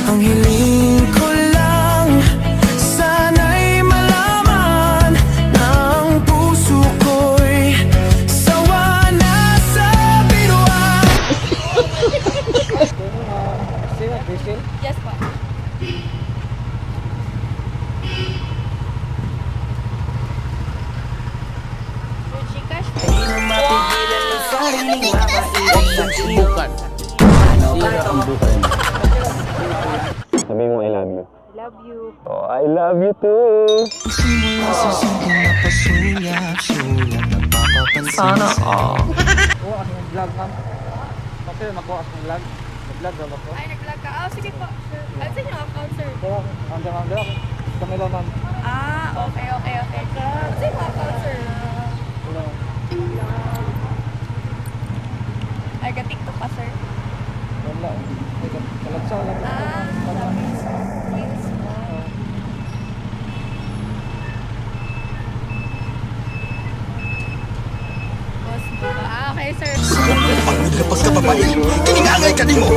Ang hiling ko lang, sana'y malaman na ang puso ko'y sawa na sa biruan. Yes po. Your Gcash po. Di na mapigilan ng sariling mapaiwan sa iyo. Sabi mo, I love you. Love you. Oh, I love you too. Simula sa simpleng napasuyap-suyap, nagpapapansin Sana all. Oo, kasi yung vlog, ma'am. Kasi makuha kasi yung vlog. Nag-vlog daw ako. Ay, nag-vlog ka. Oh, sige po. Sure. Ano sa inyo account, sir? Kaya, ma'am, daw. Kami lang, ma'am. Ah, okay. Ano sa inyo account, sir? Wala. Ay, ka-TikTok ka, sir? Wala. Kalagsaw lang. Ah, yes. Boss mo ba? Ah, okay, sir. Pagod na pagkababae, kiningangay ka din mo.